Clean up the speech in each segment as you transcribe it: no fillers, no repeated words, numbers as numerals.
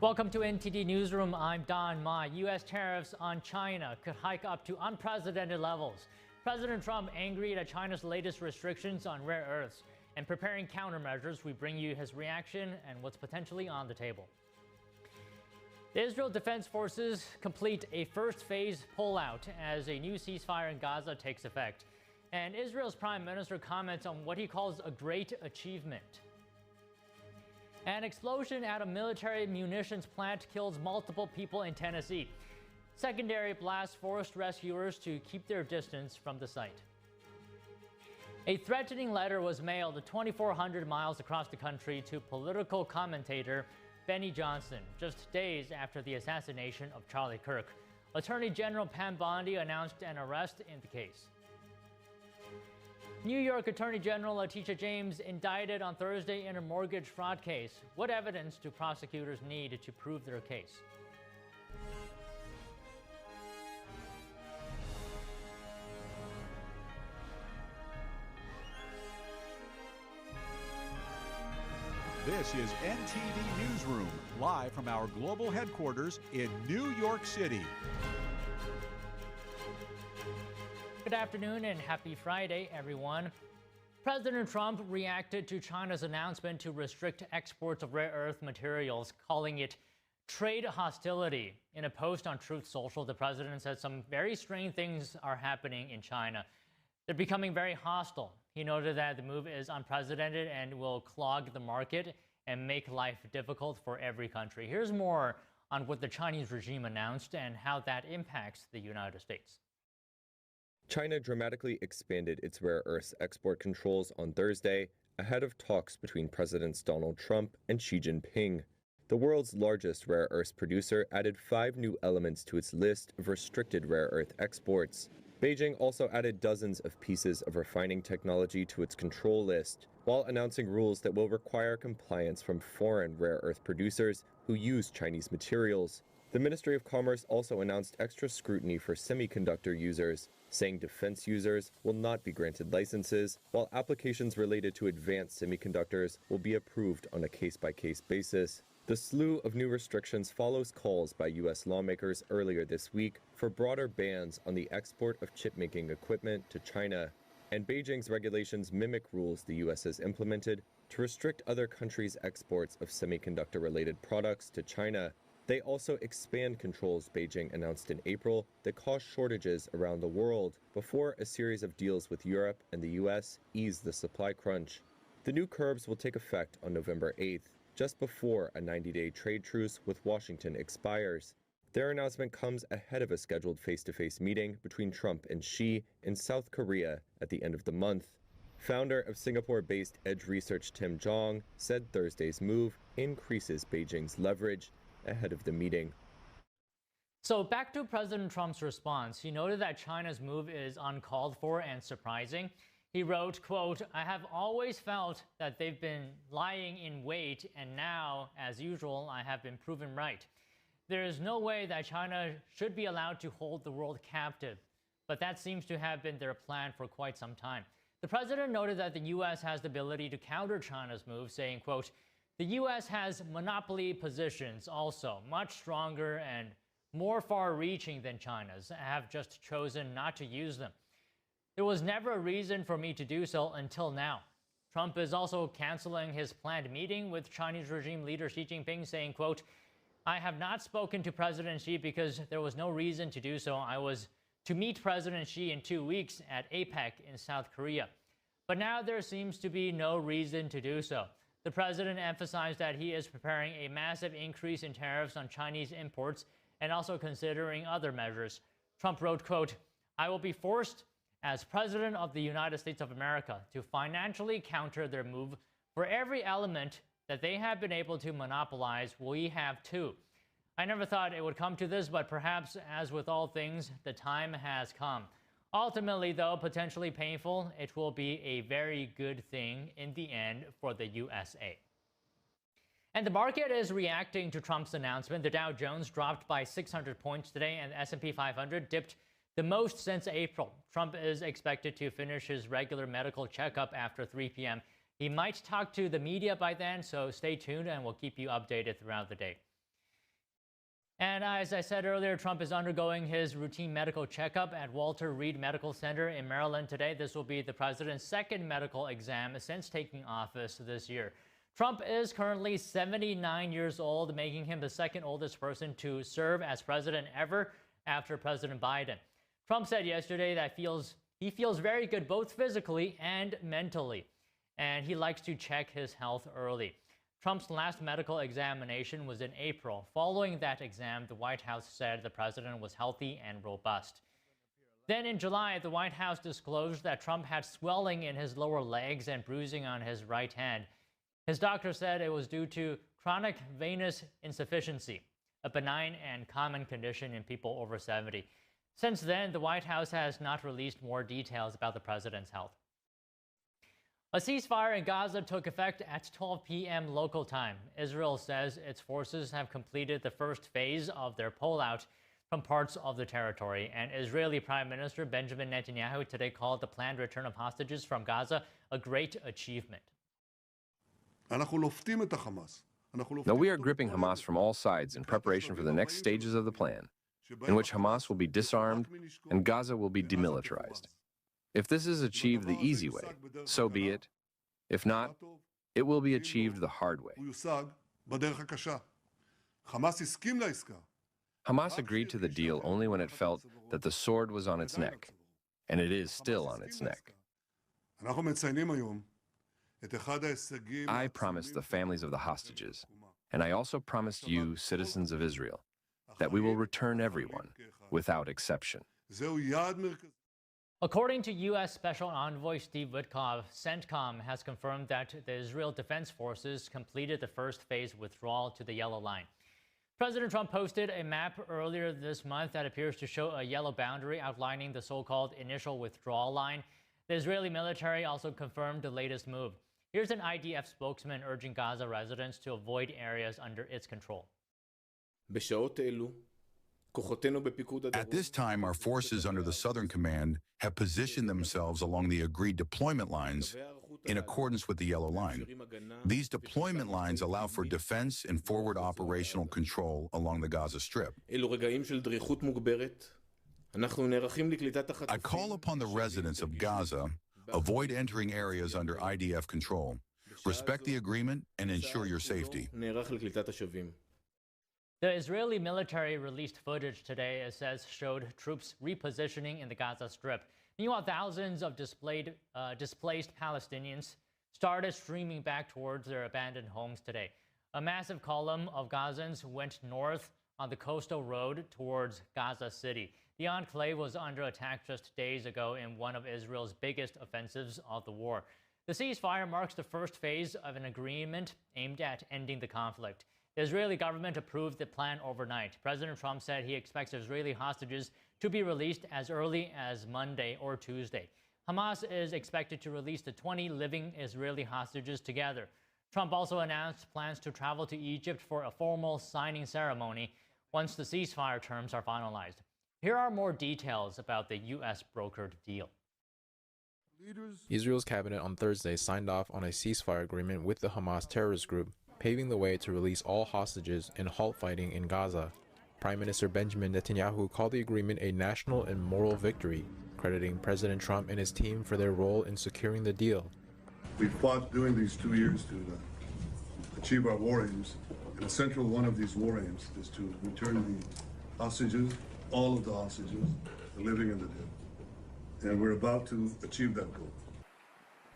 Welcome to NTD Newsroom. I'm Don Ma. U.S. tariffs on China could hike up to unprecedented levels. President Trump angry at China's latest restrictions on rare earths. And preparing countermeasures, we bring you his reaction and what's potentially on the table. The Israel Defense Forces complete a first phase pullout as a new ceasefire in Gaza takes effect. And Israel's Prime Minister comments on what he calls a great achievement. An explosion at a military munitions plant kills multiple people in Tennessee. Secondary blast forced rescuers to keep their distance from the site. A threatening letter was mailed 2,400 miles across the country to political commentator Benny Johnson, just days after the assassination of Charlie Kirk. Attorney General Pam Bondi announced an arrest in the case. New York Attorney General Letitia James indicted on Thursday in a mortgage fraud case. What evidence do prosecutors need to prove their case? This is NTD Newsroom, live from our global headquarters in New York City. Good afternoon and happy Friday, everyone. President Trump reacted to China's announcement to restrict exports of rare earth materials, calling it trade hostility. In a post on Truth Social, the president said some very strange things are happening in China. They're becoming very hostile. He noted that the move is unprecedented and will clog the market and make life difficult for every country. Here's more on what the Chinese regime announced and how that impacts the United States. China dramatically expanded its rare earths export controls on Thursday, ahead of talks between Presidents Donald Trump and Xi Jinping. The world's largest rare earths producer added 5 new elements to its list of restricted rare earth exports. Beijing also added dozens of pieces of refining technology to its control list, while announcing rules that will require compliance from foreign rare earth producers who use Chinese materials. The Ministry of Commerce also announced extra scrutiny for semiconductor users, saying defense users will not be granted licenses, while applications related to advanced semiconductors will be approved on a case-by-case basis. The slew of new restrictions follows calls by U.S. lawmakers earlier this week for broader bans on the export of chip-making equipment to China, and Beijing's regulations mimic rules the U.S. has implemented to restrict other countries' exports of semiconductor-related products to China. They also expand controls Beijing announced in April that caused shortages around the world before a series of deals with Europe and the U.S. eased the supply crunch. The new curbs will take effect on November 8th, just before a 90-day trade truce with Washington expires. Their announcement comes ahead of a scheduled face-to-face meeting between Trump and Xi in South Korea at the end of the month. Founder of Singapore-based Edge Research Tim Jong said Thursday's move increases Beijing's leverage ahead of the meeting. So back to President Trump's response. He noted that China's move is uncalled for and surprising. He wrote, quote, "I have always felt that they've been lying in wait, and now, as usual, I have been proven right. There is no way that China should be allowed to hold the world captive, but that seems to have been their plan for quite some time." The president noted that the U.S. has the ability to counter China's move, saying, quote, "The U.S. has monopoly positions also, much stronger and more far-reaching than China's. I have just chosen not to use them. There was never a reason for me to do so until now." Trump is also canceling his planned meeting with Chinese regime leader Xi Jinping, saying, quote, "I have not spoken to President Xi because there was no reason to do so. I was to meet President Xi in 2 weeks at APEC in South Korea. But now there seems to be no reason to do so." The president emphasized that he is preparing a massive increase in tariffs on Chinese imports and also considering other measures. Trump wrote, quote, "I will be forced as President of the United States of America to financially counter their move. For every element that they have been able to monopolize, we have too. I never thought it would come to this, but perhaps, as with all things, the time has come. Ultimately, though potentially painful, it will be a very good thing in the end for the USA." And the market is reacting to Trump's announcement. The Dow Jones dropped by 600 points today, and the S&P 500 dipped the most since April. Trump is expected to finish his regular medical checkup after 3 p.m. He might talk to the media by then, so stay tuned and we'll keep you updated throughout the day. And as I said earlier, Trump is undergoing his routine medical checkup at Walter Reed Medical Center in Maryland today. This will be the president's second medical exam since taking office this year. Trump is currently 79 years old, making him the second oldest person to serve as president ever after President Biden. Trump said yesterday that he feels very good both physically and mentally, and he likes to check his health early. Trump's last medical examination was in April. Following that exam, the White House said the president was healthy and robust. Then in July, the White House disclosed that Trump had swelling in his lower legs and bruising on his right hand. His doctor said it was due to chronic venous insufficiency, a benign and common condition in people over 70. Since then, the White House has not released more details about the president's health. A ceasefire in Gaza took effect at 12 p.m. local time. Israel says its forces have completed the first phase of their pullout from parts of the territory. And Israeli Prime Minister Benjamin Netanyahu today called the planned return of hostages from Gaza a great achievement. Now we are gripping Hamas from all sides in preparation for the next stages of the plan, in which Hamas will be disarmed and Gaza will be demilitarized. If this is achieved the easy way, so be it. If not, it will be achieved the hard way. Hamas agreed to the deal only when it felt that the sword was on its neck, and it is still on its neck. I promised the families of the hostages, and I also promised you, citizens of Israel, that we will return everyone, without exception. According to U.S. Special Envoy Steve Witkoff, CENTCOM has confirmed that the Israel Defense Forces completed the first phase withdrawal to the Yellow Line. President Trump posted a map earlier this month that appears to show a yellow boundary outlining the so-called initial withdrawal line. The Israeli military also confirmed the latest move. Here's an IDF spokesman urging Gaza residents to avoid areas under its control. At this time, our forces under the Southern Command have positioned themselves along the agreed deployment lines in accordance with the Yellow Line. These deployment lines allow for defense and forward operational control along the Gaza Strip. I call upon the residents of Gaza, avoid entering areas under IDF control, respect the agreement, and ensure your safety. The Israeli military released footage today, it says, showed troops repositioning in the Gaza Strip. Meanwhile, thousands of displaced Palestinians started streaming back towards their abandoned homes today. A massive column of Gazans went north on the coastal road towards Gaza City. The enclave was under attack just days ago in one of Israel's biggest offensives of the war. The ceasefire marks the first phase of an agreement aimed at ending the conflict. The Israeli government approved the plan overnight. President Trump said he expects Israeli hostages to be released as early as Monday or Tuesday. Hamas is expected to release the 20 living Israeli hostages together. Trump also announced plans to travel to Egypt for a formal signing ceremony once the ceasefire terms are finalized. Here are more details about the U.S. brokered deal. Israel's cabinet on Thursday signed off on a ceasefire agreement with the Hamas terrorist group, paving the way to release all hostages and halt fighting in Gaza. Prime Minister Benjamin Netanyahu called the agreement a national and moral victory, crediting President Trump and his team for their role in securing the deal. We fought during these 2 years to achieve our war aims, and a central one of these war aims is to return the hostages, all of the hostages, the living and the dead. And we're about to achieve that goal.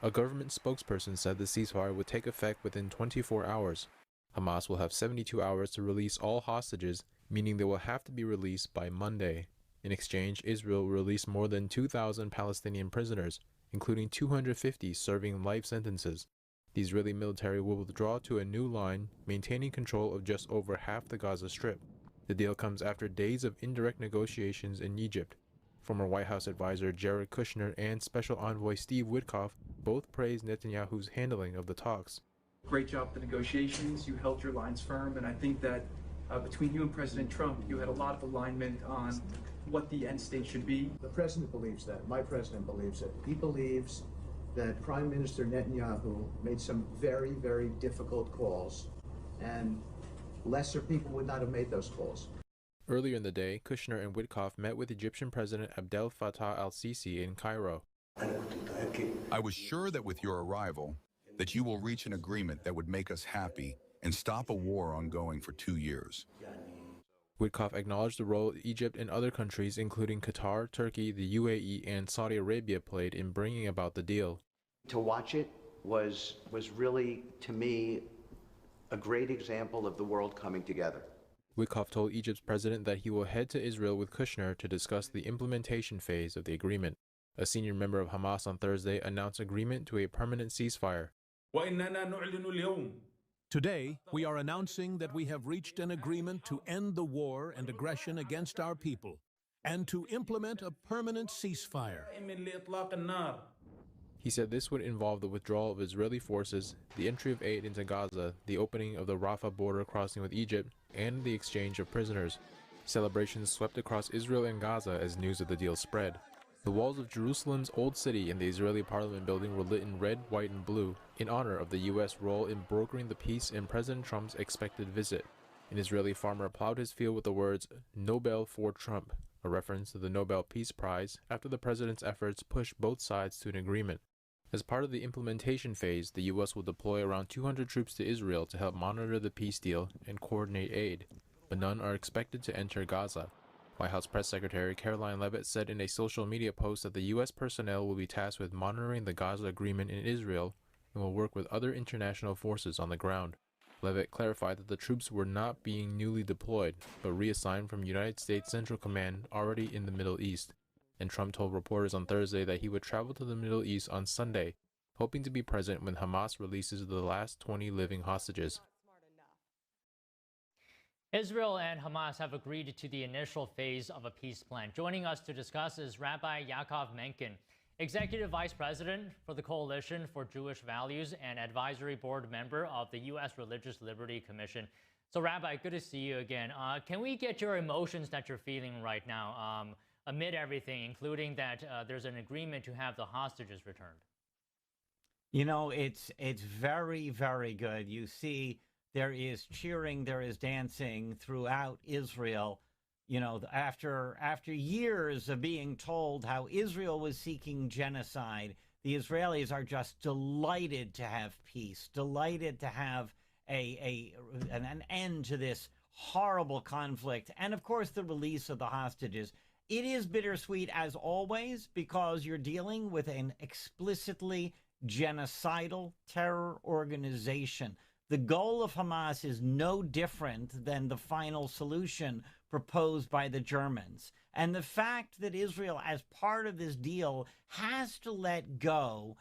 A government spokesperson said the ceasefire would take effect within 24 hours. Hamas will have 72 hours to release all hostages, meaning they will have to be released by Monday. In exchange, Israel will release more than 2,000 Palestinian prisoners, including 250 serving life sentences. The Israeli military will withdraw to a new line, maintaining control of just over half the Gaza Strip. The deal comes after days of indirect negotiations in Egypt. Former White House advisor Jared Kushner and Special Envoy Steve Witkoff both praised Netanyahu's handling of the talks. Great job with the negotiations. You held your lines firm, and I think that between you and President Trump, you had a lot of alignment on what the end state should be. The president believes that. My president believes it. He believes that Prime Minister Netanyahu made some very, very difficult calls, and lesser people would not have made those calls. Earlier in the day, Kushner and Witkoff met with Egyptian President Abdel Fattah al-Sisi in Cairo. I was sure that with your arrival, that you will reach an agreement that would make us happy and stop a war ongoing for 2 years. Witkoff acknowledged the role Egypt and other countries, including Qatar, Turkey, the UAE, and Saudi Arabia, played in bringing about the deal. To watch it was really, to me, a great example of the world coming together. Witkoff told Egypt's president that he will head to Israel with Kushner to discuss the implementation phase of the agreement. A senior member of Hamas on Thursday announced agreement to a permanent ceasefire. Today, we are announcing that we have reached an agreement to end the war and aggression against our people and to implement a permanent ceasefire. He said this would involve the withdrawal of Israeli forces, the entry of aid into Gaza, the opening of the Rafah border crossing with Egypt, and the exchange of prisoners. Celebrations swept across Israel and Gaza as news of the deal spread. The walls of Jerusalem's Old City and the Israeli Parliament building were lit in red, white, and blue in honor of the U.S. role in brokering the peace and President Trump's expected visit. An Israeli farmer plowed his field with the words, "Nobel for Trump," a reference to the Nobel Peace Prize after the president's efforts pushed both sides to an agreement. As part of the implementation phase, the U.S. will deploy around 200 troops to Israel to help monitor the peace deal and coordinate aid, but none are expected to enter Gaza. White House Press Secretary Caroline Leavitt said in a social media post that the U.S. personnel will be tasked with monitoring the Gaza agreement in Israel and will work with other international forces on the ground. Leavitt clarified that the troops were not being newly deployed, but reassigned from United States Central Command already in the Middle East. And Trump told reporters on Thursday that he would travel to the Middle East on Sunday, hoping to be present when Hamas releases the last 20 living hostages. Israel and Hamas have agreed to the initial phase of a peace plan. Joining us to discuss is Rabbi Yaakov Menken, Executive Vice President for the Coalition for Jewish Values and Advisory Board member of the U.S. Religious Liberty Commission. So, Rabbi, good to see you again. Can we get your emotions that you're feeling right now amid everything, including that there's an agreement to have the hostages returned? You know, it's very, very good. You see, there is cheering, there is dancing throughout Israel. You know, after years of being told how Israel was seeking genocide, the Israelis are just delighted to have peace, delighted to have an end to this horrible conflict, and of course the release of the hostages. It is bittersweet as always because you're dealing with an explicitly genocidal terror organization. The goal of Hamas is no different than the final solution proposed by the Germans. And the fact that Israel, as part of this deal, has to let go,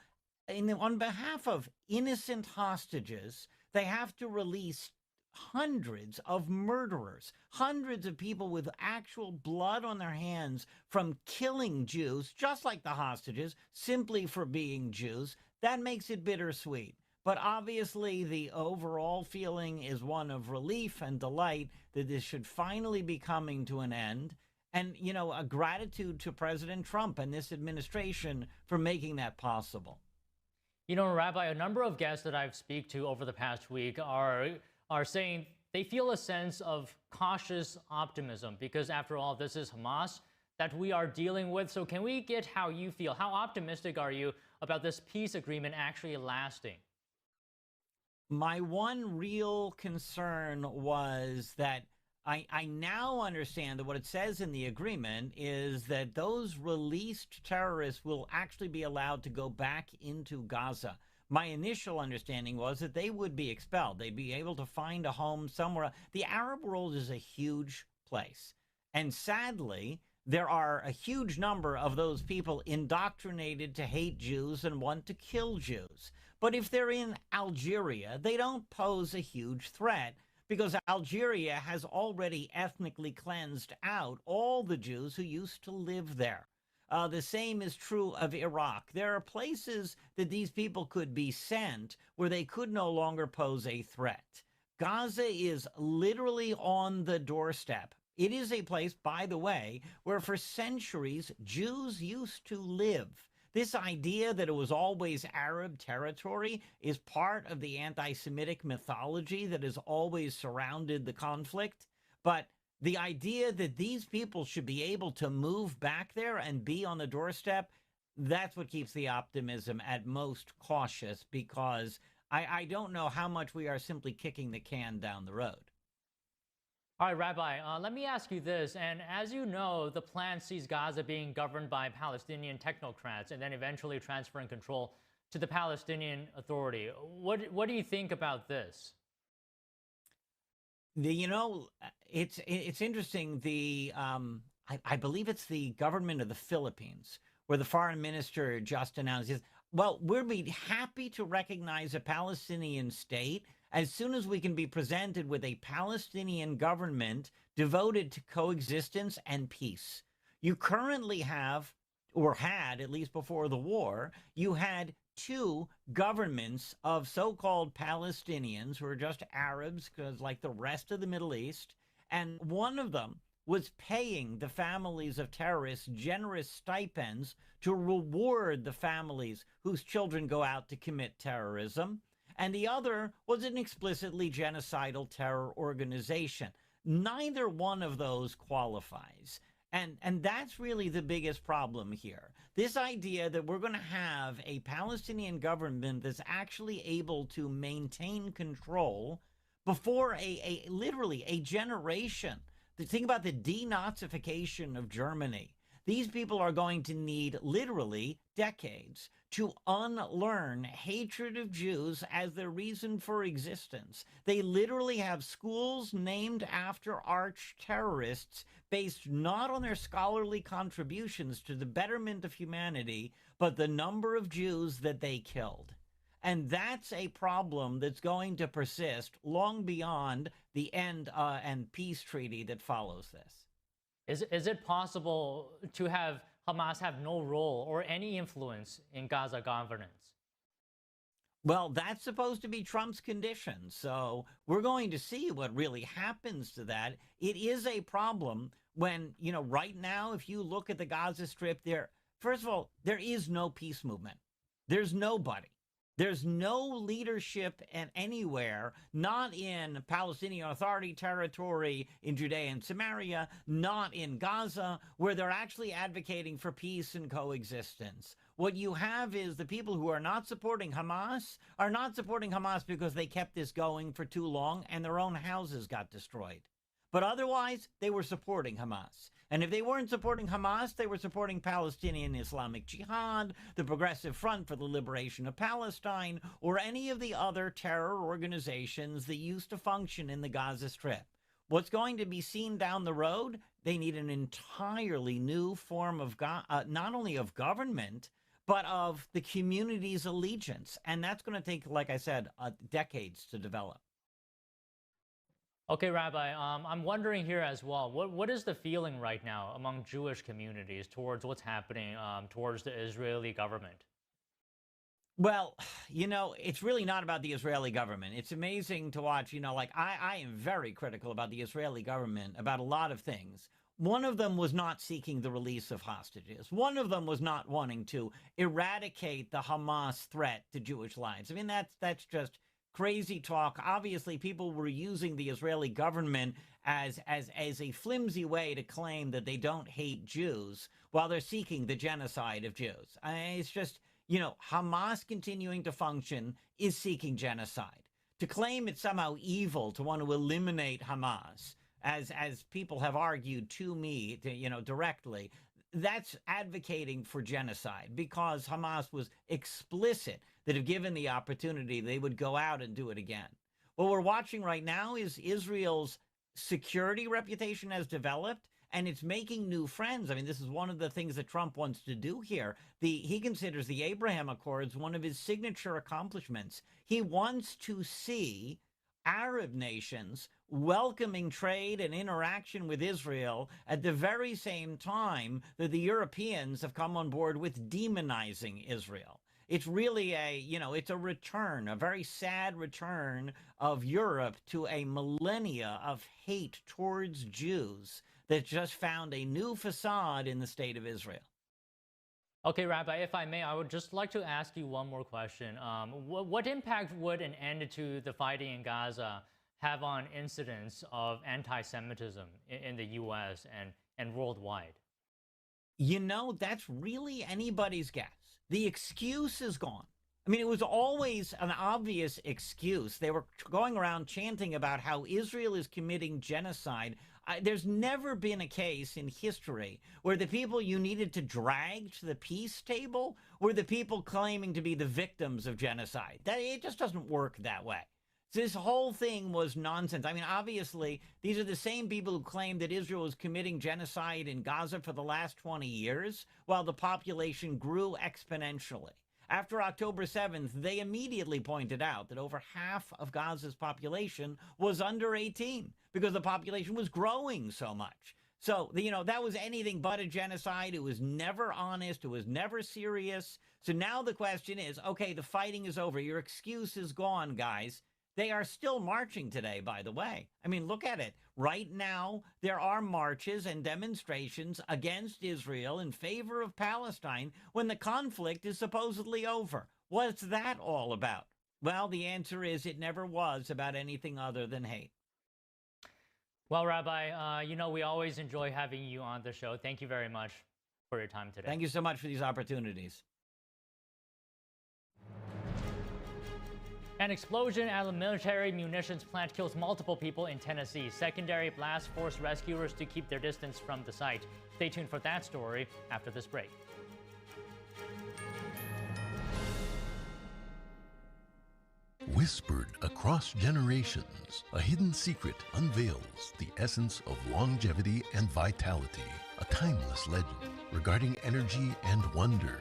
on behalf of innocent hostages, they have to release hundreds of murderers, hundreds of people with actual blood on their hands from killing Jews, just like the hostages, simply for being Jews. That makes it bittersweet. But obviously, the overall feeling is one of relief and delight that this should finally be coming to an end. And, you know, a gratitude to President Trump and this administration for making that possible. You know, Rabbi, a number of guests that I've speak to over the past week are saying they feel a sense of cautious optimism because, after all, this is Hamas that we are dealing with. So can we get how you feel? How optimistic are you about this peace agreement actually lasting? My one real concern was that I now understand that what it says in the agreement is that those released terrorists will actually be allowed to go back into Gaza. My initial understanding was that they would be expelled. They'd be able to find a home somewhere. The Arab world is a huge place. And sadly, there are a huge number of those people indoctrinated to hate Jews and want to kill Jews. But if they're in Algeria, they don't pose a huge threat because Algeria has already ethnically cleansed out all the Jews who used to live there. The same is true of Iraq. There are places that these people could be sent where they could no longer pose a threat. Gaza is literally on the doorstep. It is a place, by the way, where for centuries Jews used to live. This idea that it was always Arab territory is part of the anti-Semitic mythology that has always surrounded the conflict. But The idea that these people should be able to move back there and be on the doorstep, that's what keeps the optimism at most cautious, because I don't know how much we are simply kicking the can down the road. All right, Rabbi, let me ask you this. And as you know, the plan sees Gaza being governed by Palestinian technocrats and then eventually transferring control to the Palestinian Authority. What do you think about this? It's interesting. I believe it's the government of the Philippines, where the foreign minister just announced, well, we'll be happy to recognize a Palestinian state as soon as we can be presented with a Palestinian government devoted to coexistence and peace. You currently have, or had, at least before the war, you had two governments of so-called Palestinians who are just Arabs, because like the rest of the Middle East, and one of them was paying the families of terrorists generous stipends to reward the families whose children go out to commit terrorism, and the other was an explicitly genocidal terror organization. Neither one of those qualifies. And that's really the biggest problem here. This idea that we're going to have a Palestinian government that's actually able to maintain control before literally a generation. Think about the denazification of Germany. These people are going to need literally decades to unlearn hatred of Jews as their reason for existence. They literally have schools named after arch terrorists based not on their scholarly contributions to the betterment of humanity, but the number of Jews that they killed. And that's a problem that's going to persist long beyond the end and peace treaty that follows this. Is it possible to have Hamas have no role or any influence in Gaza governance? Well, that's supposed to be Trump's condition. So we're going to see what really happens to that. It is a problem when, right now, if you look at the Gaza Strip there, first of all, there is no peace movement. There's nobody. There's no leadership anywhere, not in Palestinian Authority territory, in Judea and Samaria, not in Gaza, where they're actually advocating for peace and coexistence. What you have is the people who are not supporting Hamas are not supporting Hamas because they kept this going for too long and their own houses got destroyed. But otherwise, they were supporting Hamas. And if they weren't supporting Hamas, they were supporting Palestinian Islamic Jihad, the Progressive Front for the Liberation of Palestine, or any of the other terror organizations that used to function in the Gaza Strip. What's going to be seen down the road? They need an entirely new form of not only of government, but of the community's allegiance. And that's going to take, like I said, decades to develop. Okay, Rabbi, I'm wondering here as well, what is the feeling right now among Jewish communities towards what's happening towards the Israeli government? Well, it's really not about the Israeli government. It's amazing to watch, I am very critical about the Israeli government about a lot of things. One of them was not seeking the release of hostages. One of them was not wanting to eradicate the Hamas threat to Jewish lives. I mean, that's just crazy talk. Obviously, people were using the Israeli government as a flimsy way to claim that they don't hate Jews while they're seeking the genocide of Jews. It's just, Hamas continuing to function is seeking genocide. To claim it's somehow evil to want to eliminate Hamas, as people have argued to me, directly, that's advocating for genocide, because Hamas was explicit that if given the opportunity, they would go out and do it again. What we're watching right now is Israel's security reputation has developed, and it's making new friends. I mean, this is one of the things that Trump wants to do here. He considers the Abraham Accords one of his signature accomplishments. He wants to see Arab nations welcoming trade and interaction with Israel at the very same time that the Europeans have come on board with demonizing Israel. It's really it's a return, a very sad return of Europe to a millennia of hate towards Jews that just found a new facade in the state of Israel. Okay, Rabbi, if I may, I would just like to ask you one more question. What impact would an end to the fighting in Gaza have on incidents of anti-Semitism in the U.S. and worldwide? You know, that's really anybody's guess. The excuse is gone. I mean, it was always an obvious excuse. They were going around chanting about how Israel is committing genocide. There's never been a case in history where the people you needed to drag to the peace table were the people claiming to be the victims of genocide. It just doesn't work that way. This whole thing was nonsense. I mean, obviously, these are the same people who claim that Israel was committing genocide in Gaza for the last 20 years, while the population grew exponentially. After October 7th, they immediately pointed out that over half of Gaza's population was under 18 because the population was growing so much. So, you know, that was anything but a genocide. It was never honest. It was never serious. So now the question is, okay, the fighting is over. Your excuse is gone, guys. They are still marching today, by the way. I mean, look at it. Right now, there are marches and demonstrations against Israel in favor of Palestine when the conflict is supposedly over. What's that all about? Well, the answer is it never was about anything other than hate. Well, Rabbi, you know, we always enjoy having you on the show. Thank you very much for your time today. Thank you so much for these opportunities. An explosion at a military munitions plant kills multiple people in Tennessee. Secondary blast forced rescuers to keep their distance from the site. Stay tuned for that story after this break. Whispered across generations, a hidden secret unveils the essence of longevity and vitality. A timeless legend regarding energy and wonder.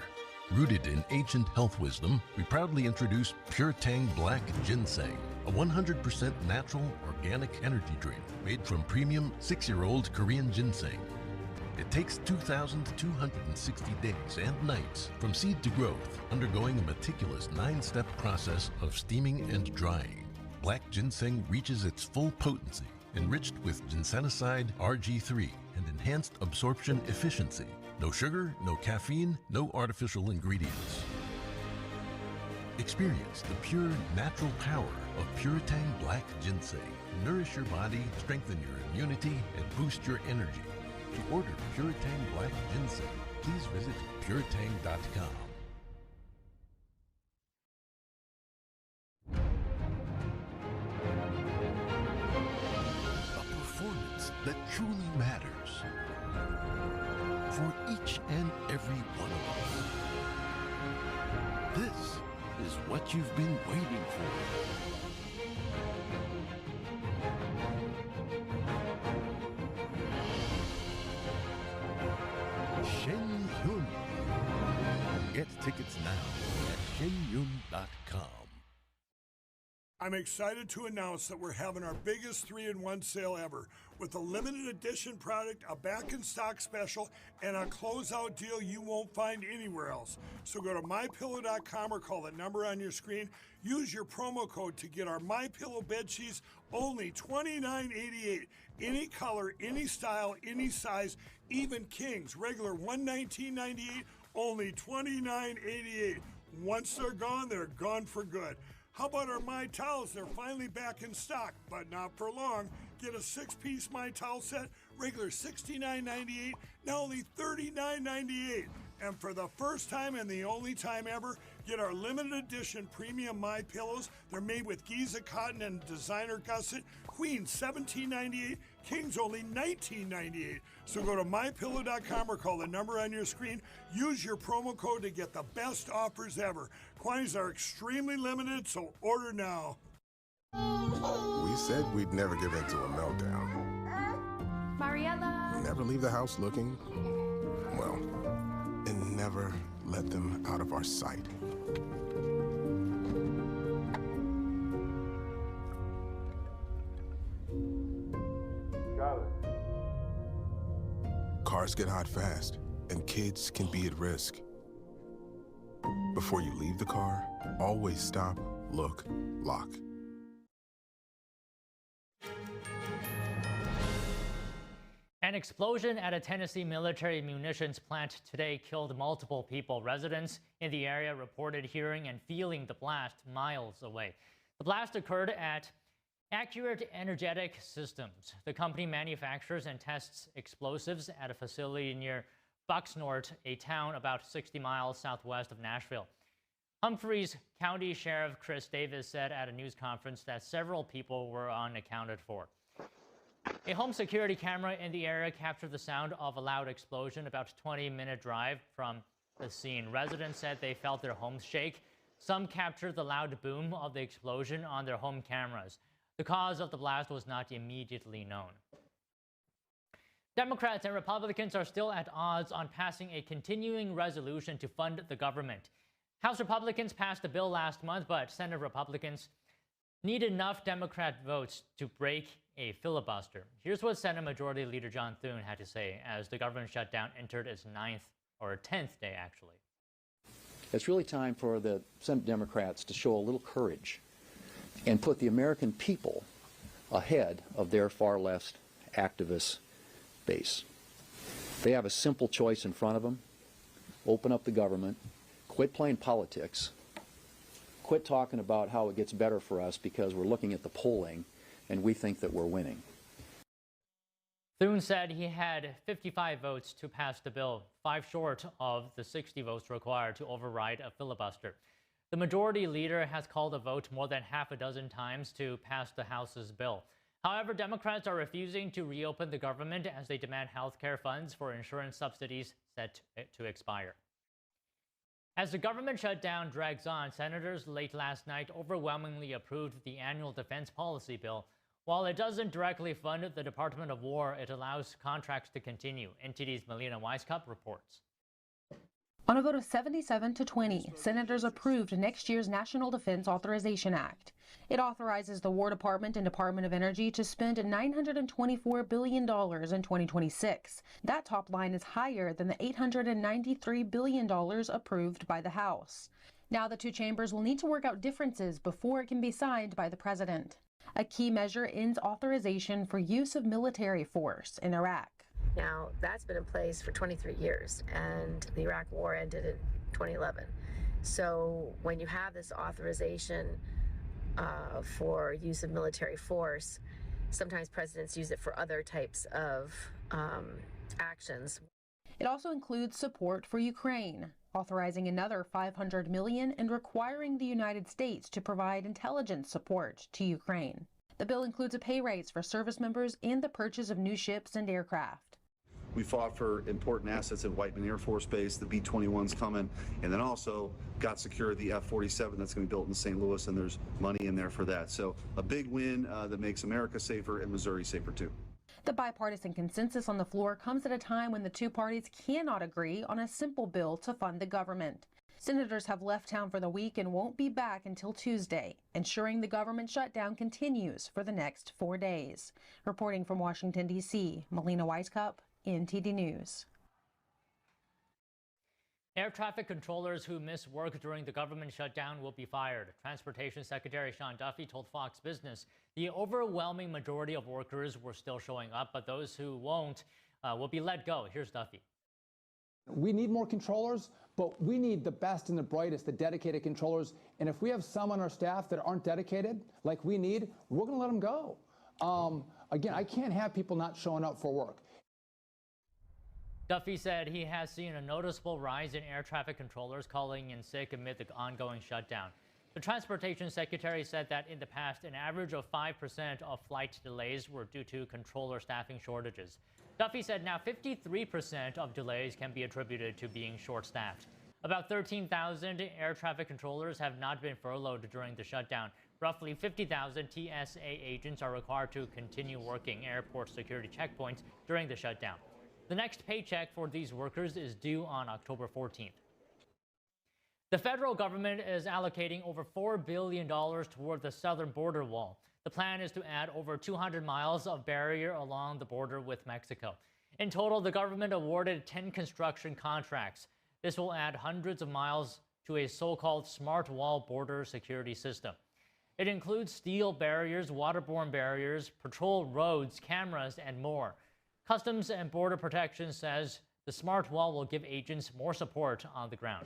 Rooted in ancient health wisdom, we proudly introduce Pure Tang Black Ginseng, a 100% natural organic energy drink made from premium 6-year-old Korean ginseng. It takes 2,260 days and nights from seed to growth, undergoing a meticulous 9-step process of steaming and drying. Black ginseng reaches its full potency, enriched with ginsenoside RG3 and enhanced absorption efficiency. No sugar, no caffeine, no artificial ingredients. Experience the pure, natural power of Pure Tang Black Ginseng. Nourish your body, strengthen your immunity, and boost your energy. To order Pure Tang Black Ginseng, please visit puretang.com. A performance that truly matters for each and every one of us. This is what you've been waiting for. Shen Yun. Get tickets now at shenyun.com. I'm excited to announce that we're having our biggest 3-in-1 sale ever with a limited edition product, a back-in-stock special, and a closeout deal you won't find anywhere else. So go to MyPillow.com or call the number on your screen. Use your promo code to get our MyPillow bed sheets only $29.88. Any color, any style, any size, even kings. Regular $119.98, only $29.88. Once they're gone for good. How about our My Towels? They're finally back in stock, but not for long. Get a 6-piece My Towel set, regular $69.98, now only $39.98. And for the first time and the only time ever, get our limited edition premium My Pillows. They're made with Giza cotton and designer gusset. Queen $17.98, Kings only $19.98. So go to mypillow.com or call the number on your screen. Use your promo code to get the best offers ever. Quantities are extremely limited, so order now. We said we'd never give in to a meltdown. Mariella. Never leave the house looking, well, and never let them out of our sight. Cars get hot fast, and kids can be at risk. Before you leave the car, always stop, look, lock. An explosion at a Tennessee military munitions plant today killed multiple people. Residents in the area reported hearing and feeling the blast miles away. The blast occurred at Accurate Energetic Systems. The company manufactures and tests explosives at a facility near Bucksnort, a town about 60 miles southwest of Nashville. Humphreys County Sheriff Chris Davis said at a news conference that several people were unaccounted for. A home security camera in the area captured the sound of a loud explosion about a 20-minute drive from the scene. Residents said they felt their homes shake. Some captured the loud boom of the explosion on their home cameras. The cause of the blast was not immediately known. Democrats and Republicans are still at odds on passing a continuing resolution to fund the government. House Republicans passed a bill last month, but Senate Republicans need enough Democrat votes to break a filibuster. Here's what Senate Majority Leader John Thune had to say as the government shutdown entered its 10th day, actually. It's really time for the Senate Democrats to show a little courage and put the American people ahead of their far left activist base. They have a simple choice in front of them. Open up the government, quit playing politics, quit talking about how it gets better for us because we're looking at the polling and we think that we're winning. Thune said he had 55 votes to pass the bill, 5 short of the 60 votes required to override a filibuster. The majority leader has called a vote more than half a dozen times to pass the House's bill. However, Democrats are refusing to reopen the government as they demand health care funds for insurance subsidies set to expire. As the government shutdown drags on, senators late last night overwhelmingly approved the annual defense policy bill. While it doesn't directly fund the Department of War, it allows contracts to continue. NTD's Melina Weisskopf reports. On a vote of 77 to 20, senators approved next year's National Defense Authorization Act. It authorizes the War Department and Department of Energy to spend $924 billion in 2026. That top line is higher than the $893 billion approved by the House. Now the two chambers will need to work out differences before it can be signed by the president. A key measure ends authorization for use of military force in Iraq. Now, that's been in place for 23 years, and the Iraq War ended in 2011. So when you have this authorization for use of military force, sometimes presidents use it for other types of actions. It also includes support for Ukraine, authorizing another $500 million and requiring the United States to provide intelligence support to Ukraine. The bill includes a pay raise for service members and the purchase of new ships and aircraft. We fought for important assets at Whiteman Air Force Base. The B-21's coming, and then also got secured the F-47 that's going to be built in St. Louis, and there's money in there for that. So a big win that makes America safer and Missouri safer too. The bipartisan consensus on the floor comes at a time when the two parties cannot agree on a simple bill to fund the government. Senators have left town for the week and won't be back until Tuesday, ensuring the government shutdown continues for the next 4 days. Reporting from Washington, D.C., Melina Weisskopf, NTD News. Air traffic controllers who miss work during the government shutdown will be fired. Transportation Secretary Sean Duffy told Fox Business the overwhelming majority of workers were still showing up, but those who won't will be let go. Here's Duffy. We need more controllers, but we need the best and the brightest, the dedicated controllers. And if we have some on our staff that aren't dedicated like we need, we're going to let them go. Again, I can't have people not showing up for work. Duffy said he has seen a noticeable rise in air traffic controllers calling in sick amid the ongoing shutdown. The Transportation Secretary said that in the past, an average of 5% of flight delays were due to controller staffing shortages. Duffy said now 53% of delays can be attributed to being short-staffed. About 13,000 air traffic controllers have not been furloughed during the shutdown. Roughly 50,000 TSA agents are required to continue working airport security checkpoints during the shutdown. The next paycheck for these workers is due on October 14th. The federal government is allocating over $4 billion toward the southern border wall. The plan is to add over 200 miles of barrier along the border with Mexico. In total, the government awarded 10 construction contracts. This will add hundreds of miles to a so-called smart wall border security system. It includes steel barriers, waterborne barriers, patrol roads, cameras, and more. Customs and Border Protection says the smart wall will give agents more support on the ground.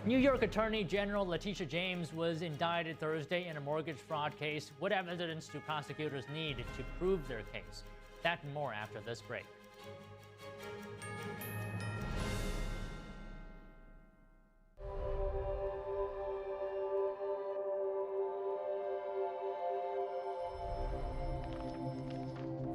New York Attorney General Letitia James was indicted Thursday in a mortgage fraud case. What evidence do prosecutors need to prove their case? That and more after this break.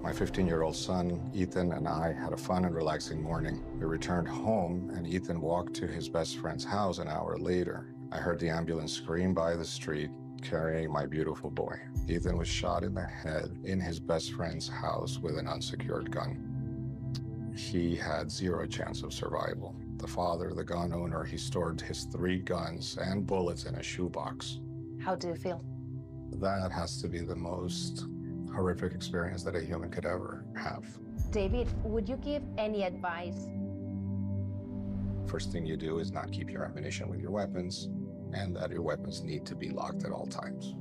My 15-year-old son, Ethan, and I had a fun and relaxing morning. We returned home, and Ethan walked to his best friend's house an hour later. I heard the ambulance scream by the street, carrying my beautiful boy. Ethan was shot in the head in his best friend's house with an unsecured gun. He had zero chance of survival. The father, the gun owner, he stored his 3 guns and bullets in a shoebox. How do you feel? That has to be the most horrific experience that a human could ever have. David, would you give any advice? First thing you do is not keep your ammunition with your weapons, and that your weapons need to be locked at all times.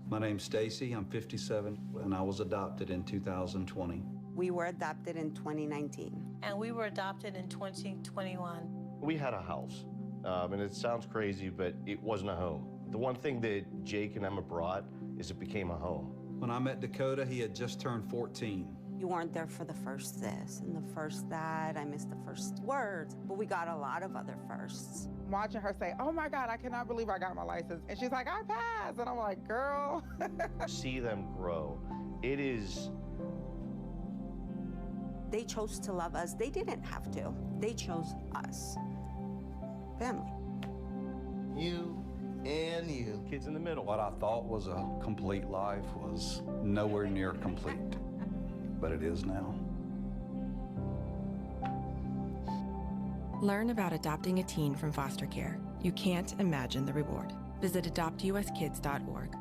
My name's Stacy, I'm 57, and I was adopted in 2020. We were adopted in 2019. And we were adopted in 2021. We had a house, and it sounds crazy, but it wasn't a home. The one thing that Jake and Emma brought is it became a home. When I met Dakota, he had just turned 14. You weren't there for the first this and the first that. I missed the first words, but we got a lot of other firsts. Watching her say, oh my God, I cannot believe I got my license. And she's like, I passed. And I'm like, girl. See them grow. It is. They chose to love us. They didn't have to. They chose us. Family. You and you. Kids in the middle. What I thought was a complete life was nowhere near complete, but it is now. Learn about adopting a teen from foster care. You can't imagine the reward. Visit adoptuskids.org.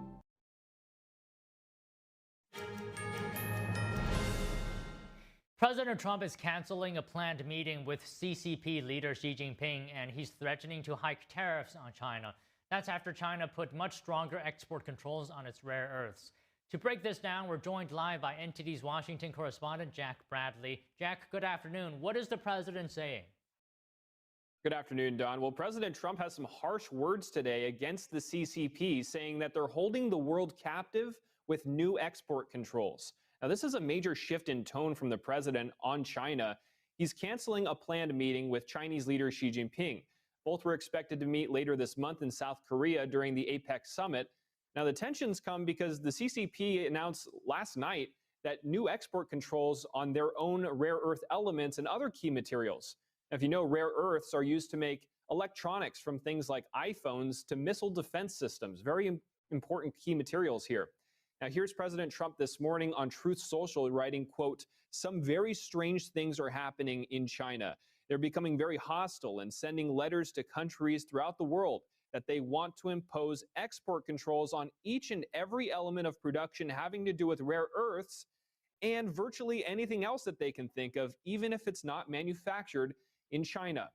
President Trump is canceling a planned meeting with CCP leader Xi Jinping, and he's threatening to hike tariffs on China. That's after China put much stronger export controls on its rare earths. To break this down, we're joined live by NTD's Washington correspondent, Jack Bradley. Jack, good afternoon. What is the president saying? Good afternoon, Don. Well, President Trump has some harsh words today against the CCP, saying that they're holding the world captive with new export controls. Now, this is a major shift in tone from the president on China. He's canceling a planned meeting with Chinese leader Xi Jinping. Both were expected to meet later this month in South Korea during the APEC summit. Now, the tensions come because the CCP announced last night that new export controls on their own rare earth elements and other key materials. Now, if you know, rare earths are used to make electronics, from things like iPhones to missile defense systems. Very important key materials here. Now, here's President Trump this morning on Truth Social writing, quote, "Some very strange things are happening in China. They're becoming very hostile and sending letters to countries throughout the world that they want to impose export controls on each and every element of production having to do with rare earths and virtually anything else that they can think of, even if it's not manufactured in China."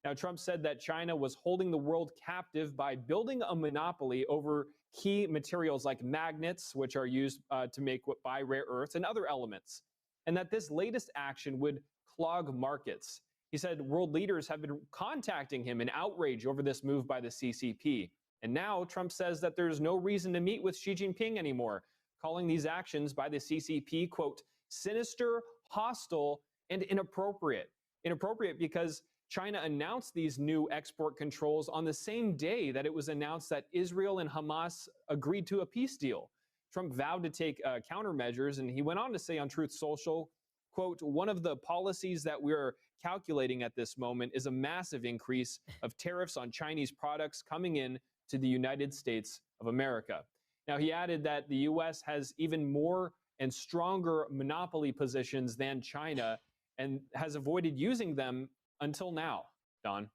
Now, Trump said that China was holding the world captive by building a monopoly over key materials like magnets, which are used to buy rare earths and other elements, and that this latest action would clog markets. He said world leaders have been contacting him in outrage over this move by the CCP. And now Trump says that there's no reason to meet with Xi Jinping anymore, calling these actions by the CCP, quote, sinister, hostile, and inappropriate. Inappropriate because China announced these new export controls on the same day that it was announced that Israel and Hamas agreed to a peace deal. Trump vowed to take countermeasures, and he went on to say on Truth Social, quote, one of the policies that we're calculating at this moment is a massive increase of tariffs on Chinese products coming in to the United States of America. Now, he added that the U.S. has even more and stronger monopoly positions than China and has avoided using them until now. Don?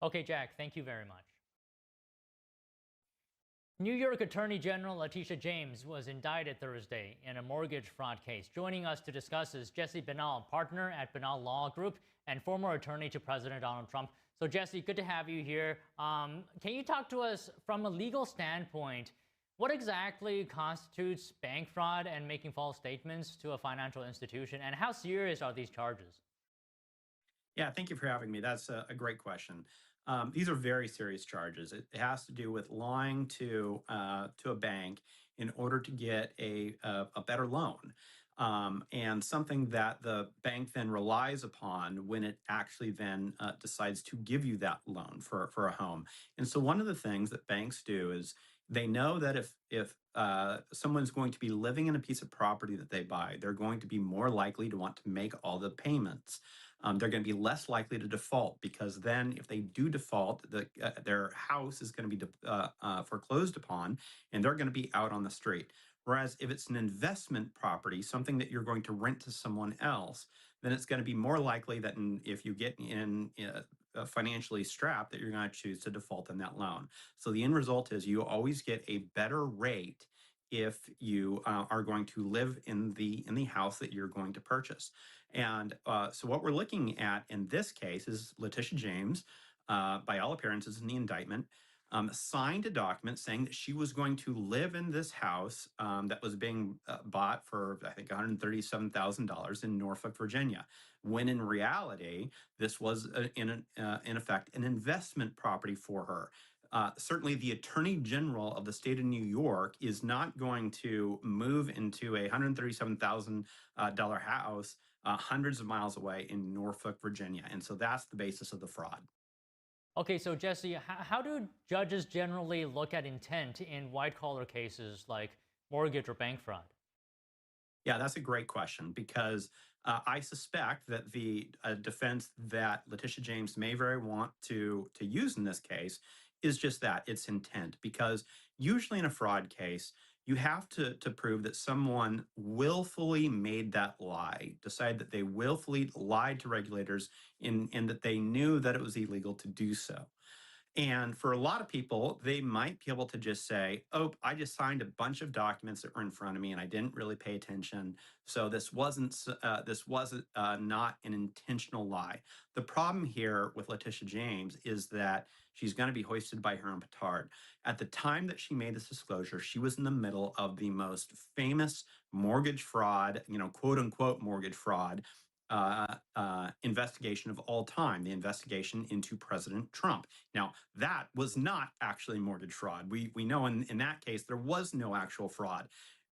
Okay, Jack, thank you very much. New York Attorney General Letitia James was indicted Thursday in a mortgage fraud case. Joining us to discuss is Jesse Benall, partner at Benall Law Group and former attorney to President Donald Trump. So Jesse, good to have you here. Can you talk to us from a legal standpoint, what exactly constitutes bank fraud and making false statements to a financial institution, and how serious are these charges? Yeah, thank you for having me. That's a great question. These are very serious charges. It has to do with lying to a bank in order to get a better loan, and something that the bank then relies upon when it actually then decides to give you that loan for a home. And so one of the things that banks do is they know that if someone's going to be living in a piece of property that they buy, they're going to be more likely to want to make all the payments. They're going to be less likely to default, because then if they do default, their house is going to be foreclosed upon, and they're going to be out on the street. Whereas if it's an investment property, something that you're going to rent to someone else, then it's going to be more likely that if you get financially strapped, that you're going to choose to default on that loan. So the end result is you always get a better rate if you are going to live in the house that you're going to purchase. And so what we're looking at in this case is Letitia James, by all appearances in the indictment, signed a document saying that she was going to live in this house that was being bought for, I think, $137,000 in Norfolk, Virginia, when in reality, this was, in effect, an investment property for her. Certainly, the Attorney General of the state of New York is not going to move into a $137,000 house hundreds of miles away in Norfolk, Virginia. And so that's the basis of the fraud. Okay, so Jesse, how do judges generally look at intent in white-collar cases like mortgage or bank fraud? Yeah, that's a great question, because I suspect that the defense that Letitia James may very want to use in this case is just that, it's intent. Because usually in a fraud case, you have to prove that someone willfully made that lie, decide that they willfully lied to regulators and that they knew that it was illegal to do so. And for a lot of people, they might be able to just say, oh, I just signed a bunch of documents that were in front of me and I didn't really pay attention. So this wasn't not an intentional lie. The problem here with Letitia James is that she's going to be hoisted by her own petard. At the time that she made this disclosure, she was in the middle of the most famous mortgage fraud, quote unquote mortgage fraud investigation of all time, the investigation into President Trump. Now, that was not actually mortgage fraud. We know in that case, there was no actual fraud.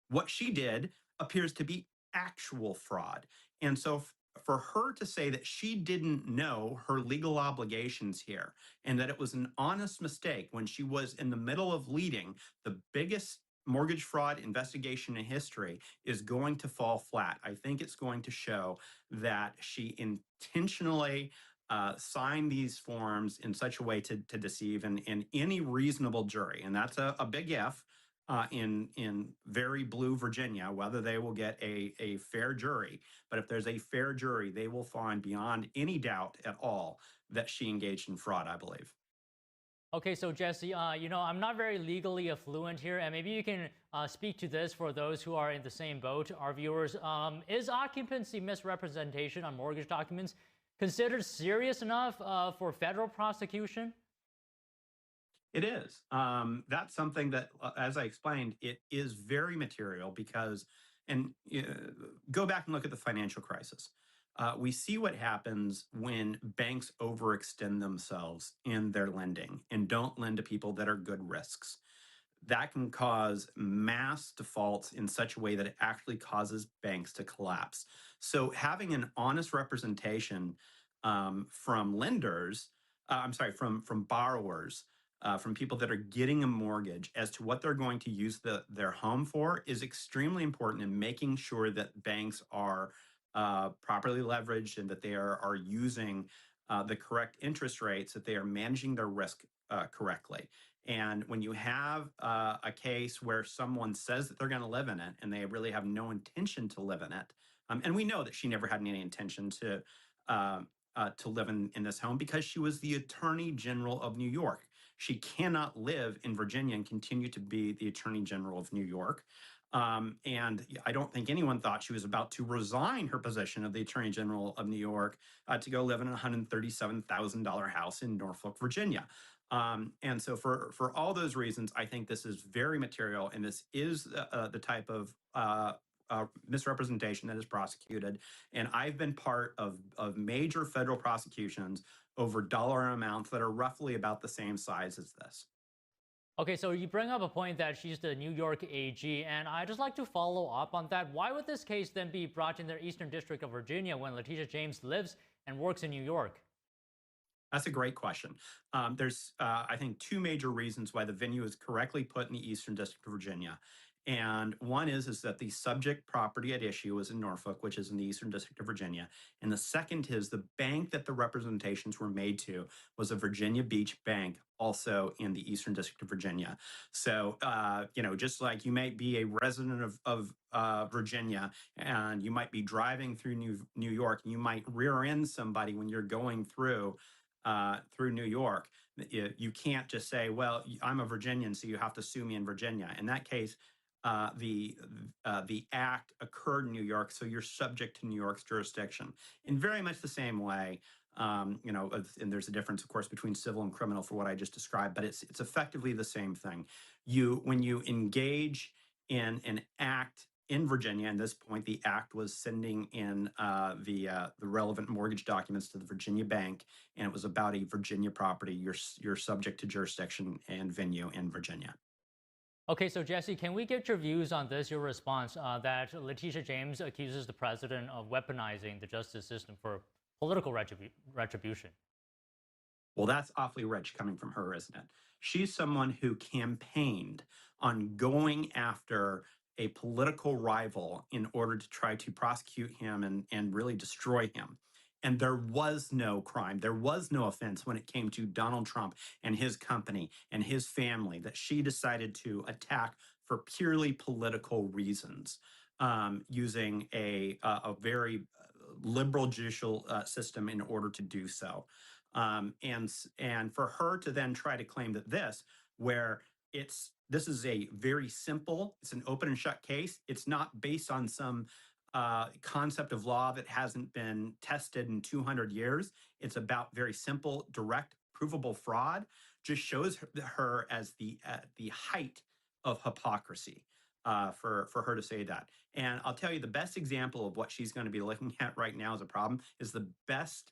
What she did appears to be actual fraud. And so for her to say that she didn't know her legal obligations here and that it was an honest mistake when she was in the middle of leading the biggest mortgage fraud investigation in history is going to fall flat. I think it's going to show that she intentionally signed these forms in such a way to deceive and any reasonable jury, and that's a big if, in very blue Virginia, whether they will get a fair jury. But if there's a fair jury, they will find beyond any doubt at all that she engaged in fraud, I believe. Okay, so Jesse, I'm not very legally affluent here, and maybe you can speak to this for those who are in the same boat, our viewers. Is occupancy misrepresentation on mortgage documents considered serious enough for federal prosecution? It is. That's something that, as I explained, it is very material because, and go back and look at the financial crisis. we see what happens when banks overextend themselves in their lending and don't lend to people that are good risks. That can cause mass defaults in such a way that it actually causes banks to collapse. So having an honest representation from lenders, from borrowers, from people that are getting a mortgage as to what they're going to use their home for is extremely important in making sure that banks are properly leveraged and that they are using the correct interest rates, that they are managing their risk correctly. And when you have a case where someone says that they're going to live in it and they really have no intention to live in it, and we know that she never had any intention to live in this home because she was the Attorney General of New York. She cannot live in Virginia and continue to be the Attorney General of New York. And I don't think anyone thought she was about to resign her position of the Attorney General of New York to go live in a $137,000 house in Norfolk, Virginia. And so for all those reasons, I think this is very material, and this is the type of misrepresentation that is prosecuted. And I've been part of major federal prosecutions over dollar amounts that are roughly about the same size as this. Okay, so you bring up a point that she's the New York AG, and I'd just like to follow up on that. Why would this case then be brought in the Eastern District of Virginia when Letitia James lives and works in New York? That's a great question. There's, I think, two major reasons why the venue is correctly put in the Eastern District of Virginia. And one is that the subject property at issue is in Norfolk, which is in the Eastern District of Virginia. And the second is the bank that the representations were made to was a Virginia Beach bank, also in the Eastern District of Virginia. So, just like you might be a resident of Virginia and you might be driving through New York, you might rear end somebody when you're going through New York. You can't just say, well, I'm a Virginian, so you have to sue me in Virginia. In that case, the act occurred in New York, so you're subject to New York's jurisdiction. In very much the same way, and there's a difference, of course, between civil and criminal for what I just described, but it's effectively the same thing. When you engage in an act in Virginia, at this point, the act was sending in the relevant mortgage documents to the Virginia bank, and it was about a Virginia property. You're subject to jurisdiction and venue in Virginia. Okay, so Jesse, can we get your views on this, your response, that Letitia James accuses the president of weaponizing the justice system for political retribution? Well, that's awfully rich coming from her, isn't it? She's someone who campaigned on going after a political rival in order to try to prosecute him and really destroy him. And there was no crime. There was no offense when it came to Donald Trump and his company and his family that she decided to attack for purely political reasons, using a very liberal judicial system in order to do so. And for her to then try to claim that this is a very simple, it's an open and shut case. It's not based on some concept of law that hasn't been tested in 200 years. It's about very simple, direct, provable fraud. Just shows her as the height of hypocrisy for her to say that. And I'll tell you, the best example of what she's going to be looking at right now as a problem is the best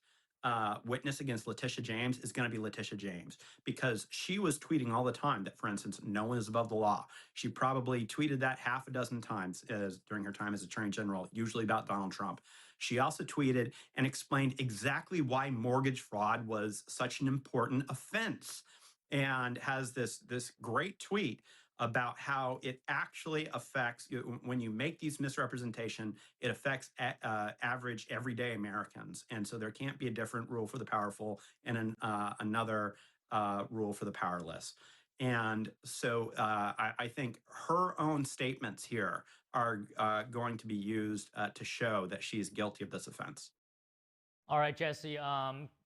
witness against Letitia James is going to be Letitia James, because she was tweeting all the time that, for instance, no one is above the law. She probably tweeted that half a dozen times during her time as Attorney General, usually about Donald Trump. She also tweeted and explained exactly why mortgage fraud was such an important offense, and has this great tweet about how it actually affects, when you make these misrepresentation, it affects average everyday Americans. And so there can't be a different rule for the powerful and another rule for the powerless. And so I think her own statements here are going to be used to show that she's guilty of this offense. All right, Jesse,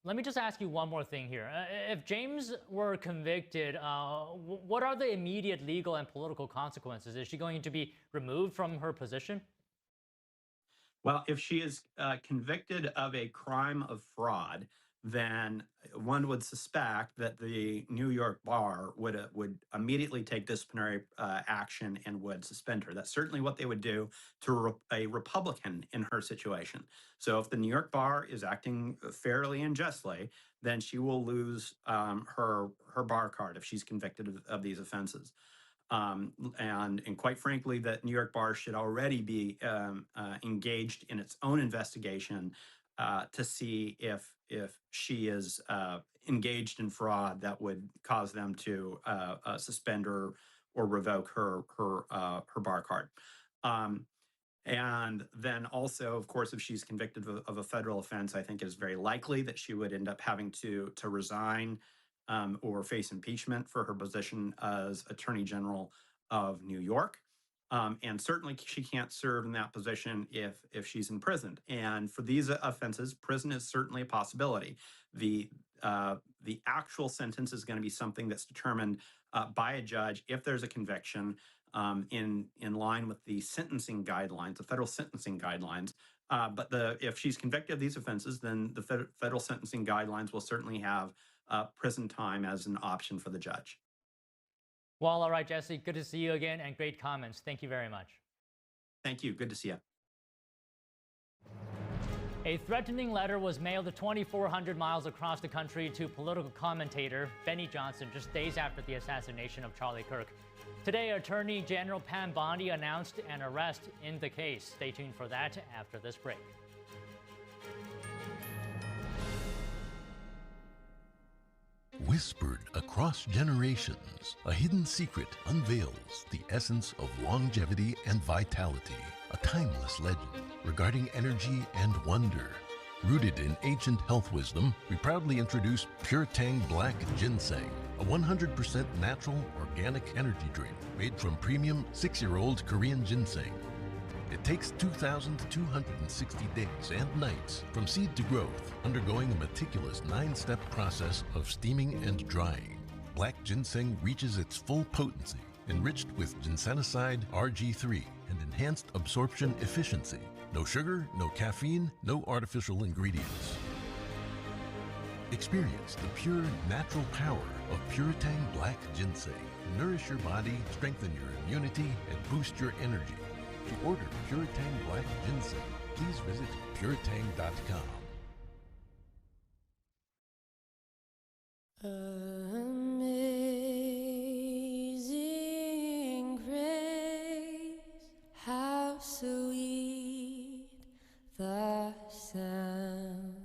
let me just ask you one more thing here. If James were convicted, what are the immediate legal and political consequences? Is she going to be removed from her position? Well, if she is convicted of a crime of fraud, then one would suspect that the New York bar would immediately take disciplinary action and would suspend her. That's certainly what they would do to a Republican in her situation. So if the New York bar is acting fairly and justly, then she will lose her bar card if she's convicted of these offenses. And quite frankly, that New York bar should already be engaged in its own investigation to see if she is engaged in fraud that would cause them to suspend or revoke her bar card. And then also, of course, if she's convicted of a federal offense, I think it is very likely that she would end up having to resign or face impeachment for her position as Attorney General of New York. And certainly she can't serve in that position if she's imprisoned. And for these offenses, prison is certainly a possibility. The actual sentence is going to be something that's determined by a judge if there's a conviction in line with the sentencing guidelines, the federal sentencing guidelines. But if she's convicted of these offenses, then the federal sentencing guidelines will certainly have prison time as an option for the judge. Well, all right, Jesse, good to see you again, and great comments. Thank you very much. Thank you. Good to see you. A threatening letter was mailed 2,400 miles across the country to political commentator Benny Johnson just days after the assassination of Charlie Kirk. Today, Attorney General Pam Bondi announced an arrest in the case. Stay tuned for that after this break. Whispered across generations, a hidden secret unveils the essence of longevity and vitality, a timeless legend regarding energy and wonder. Rooted in ancient health wisdom, we proudly introduce Pure Tang Black Ginseng, a 100% natural organic energy drink made from premium 6-year-old Korean ginseng. It takes 2,260 days and nights from seed to growth, undergoing a meticulous 9-step process of steaming and drying. Black ginseng reaches its full potency, enriched with ginsenoside RG3 and enhanced absorption efficiency. No sugar, no caffeine, no artificial ingredients. Experience the pure, natural power of Pure Tang Black Ginseng. Nourish your body, strengthen your immunity, and boost your energy. To order Pure Tang Black Ginseng, please visit puretang.com. Amazing grace, how sweet the sound